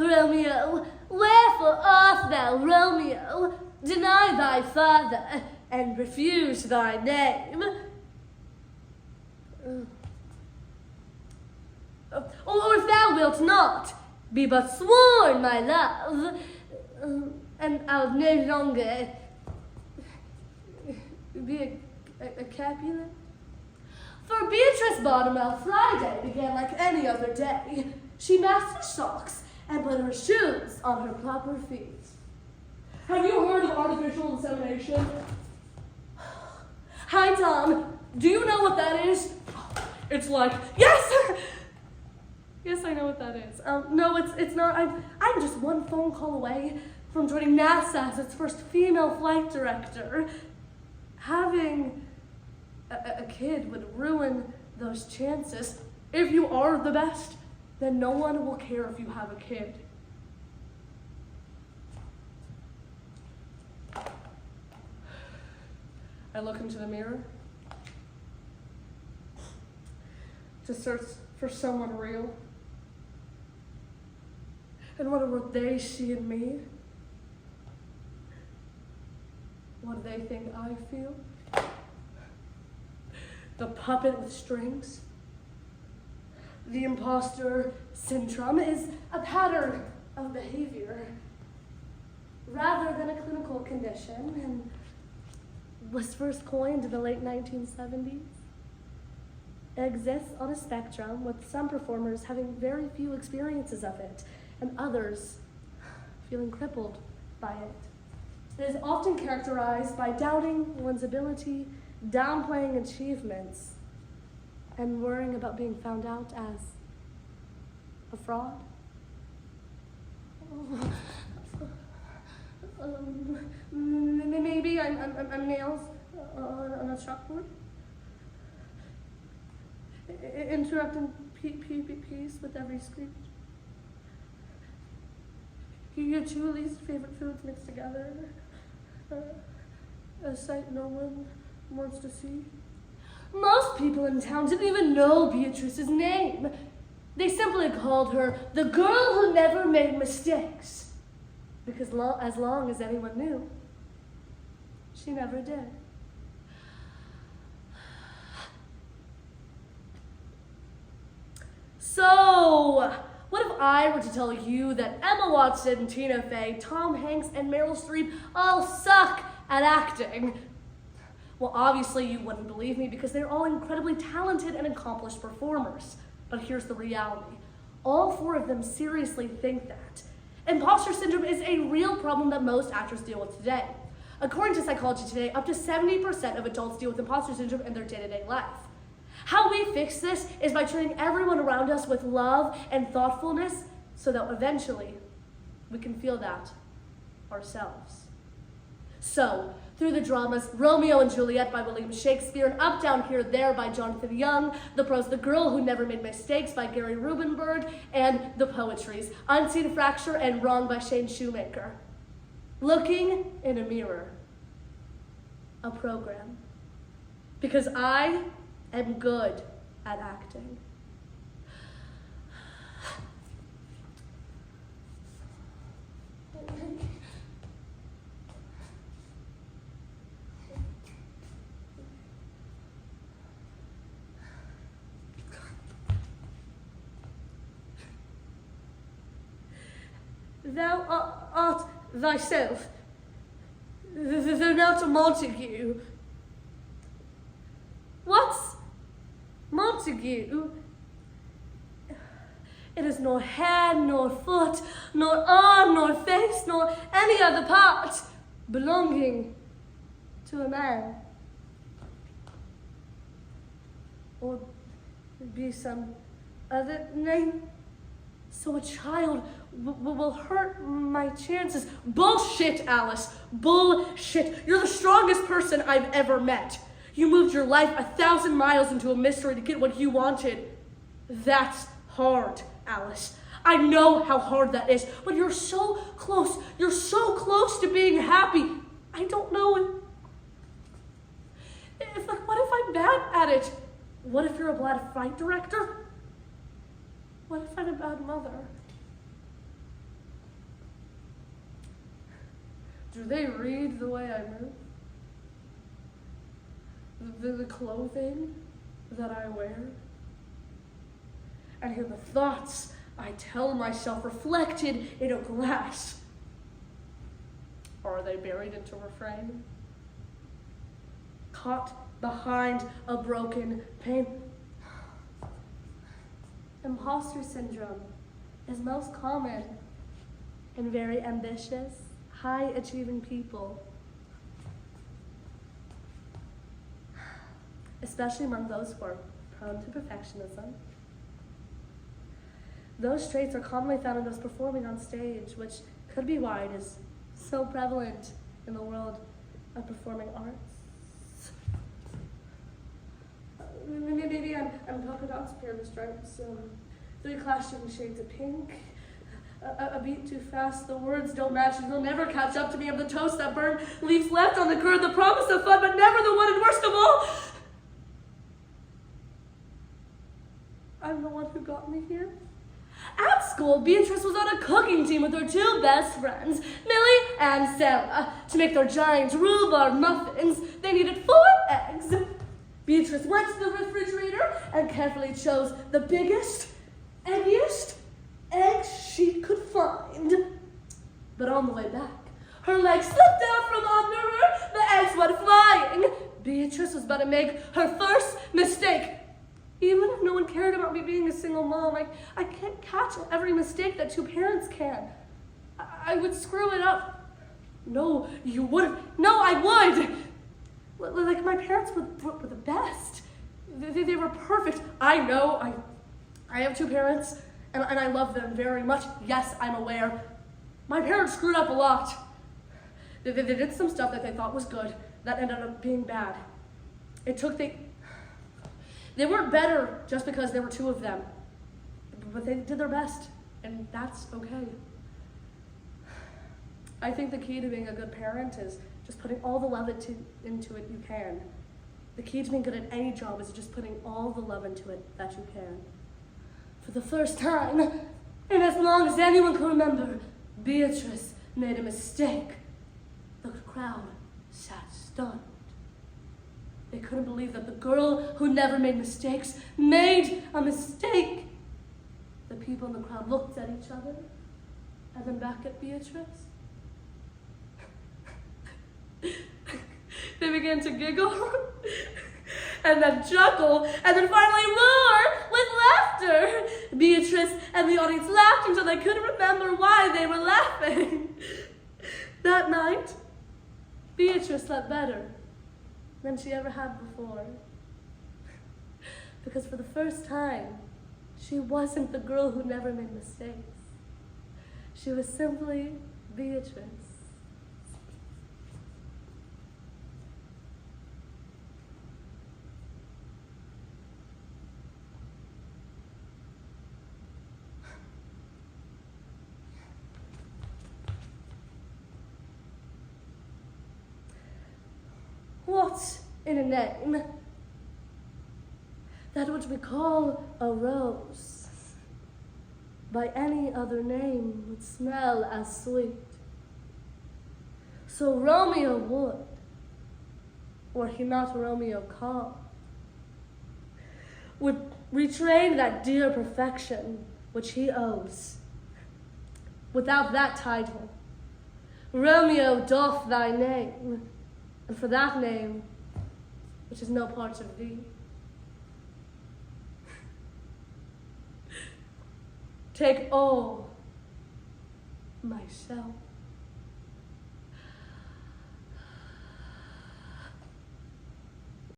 Romeo, wherefore art thou Romeo? Deny thy father, and refuse thy name. Or if thou wilt not, be but sworn, my love, and I'll no longer be a Capulet. For Beatrice Bottomell, Friday began like any other day. She masked her socks and put her shoes on her proper feet. Have you heard of artificial insemination? Hi, Tom. Do you know what that is? It's like, yes! Yes, I know what that is. No, it's not. I'm just one phone call away from joining NASA as its first female flight director. Having a kid would ruin those chances. If you are the best, then no one will care if you have a kid. I look into the mirror to search for someone real. And what will they see in me? What do they think I feel? The puppet with strings? The imposter syndrome is a pattern of behavior rather than a clinical condition, and was first coined in the late 1970s. It exists on a spectrum, with some performers having very few experiences of it and others feeling crippled by it. It is often characterized by doubting one's ability, downplaying achievements, and worrying about being found out as a fraud. Maybe I'm nails on a chalkboard, interrupting peace with every screech. Your two least favorite foods mixed together, a sight no one wants to see. Most people in town didn't even know Beatrice's name. They simply called her the girl who never made mistakes, because as long as anyone knew, she never did. So, what if I were to tell you that Emma Watson, Tina Fey, Tom Hanks, and Meryl Streep all suck at acting? Well, obviously you wouldn't believe me because they're all incredibly talented and accomplished performers. But here's the reality. All four of them seriously think that. Imposter syndrome is a real problem that most actors deal with today. According to Psychology Today, up to 70% of adults deal with imposter syndrome in their day-to-day life. How we fix this is by treating everyone around us with love and thoughtfulness so that eventually we can feel that ourselves. So, through the dramas Romeo and Juliet by William Shakespeare and Up, Down, Here, There by Jonathan Young, the prose The Girl Who Never Made Mistakes by Gary Rubenberg, and the poetries Unseen Fracture and Wrong by Shane Shoemaker. Looking in a mirror, a program. Because I am good at acting. Thou art thyself, though not a Montague. What's Montague? It is nor hand, nor foot, nor arm, nor face, nor any other part belonging to a man. Or be some other name. So a child will hurt my chances. Bullshit, Alice. Bullshit. You're the strongest person I've ever met. You moved your life 1,000 miles into a mystery to get what you wanted. That's hard, Alice. I know how hard that is, but you're so close. You're so close to being happy. I don't know what if I'm bad at it? What if you're a bad fight director? What if I'm a bad mother? Do they read the way I move? The clothing that I wear? And hear the thoughts I tell myself reflected in a glass? Or are they buried into refrain? Caught behind a broken pane? Imposter syndrome is most common in very ambitious, high-achieving people, especially among those who are prone to perfectionism. Those traits are commonly found in those performing on stage, which could be why it is so prevalent in the world of performing arts. Maybe I'm polka dots, pair of stripes, 3 clashing shades of pink, a beat too fast, the words don't match, and you'll never catch up to me. I'm the toast that burned, leaves left on the curd, the promise of fun, but never the one, and worst of all, I'm the one who got me here. At school, Beatrice was on a cooking team with her 2 best friends, Millie and Sarah. To make their giant rhubarb muffins, they needed 4 eggs. Beatrice went to the refrigerator and carefully chose the biggest, eggiest eggs she could find. But on the way back, her leg slipped out from under her, the eggs went flying. Beatrice was about to make her first mistake. Even if no one cared about me being a single mom, I can't catch every mistake that 2 parents can. I would screw it up. No, you wouldn't. No, I would. Like, my parents were the best. They were perfect. I know. I have 2 parents, and I love them very much. Yes, I'm aware. My parents screwed up a lot. They did some stuff that they thought was good that ended up being bad. They weren't better just because there were 2 of them, but they did their best, and that's okay. I think the key to being a good parent is just putting all the love into it you can. The key to being good at any job is just putting all the love into it that you can. For the first time, and as long as anyone can remember, Beatrice made a mistake. The crowd sat stunned. They couldn't believe that the girl who never made mistakes made a mistake. The people in the crowd looked at each other and then back at Beatrice. They began to giggle and then chuckle and then finally roar with laughter. Beatrice and the audience laughed until they couldn't remember why they were laughing. That night, Beatrice slept better than she ever had before. Because for the first time, she wasn't the girl who never made mistakes. She was simply Beatrice. What in a name? That which we call a rose, by any other name would smell as sweet. So Romeo would, were he not Romeo called, would retrain that dear perfection which he owes. Without that title, Romeo doff thy name, and for that name, which is no part of thee, take all myself.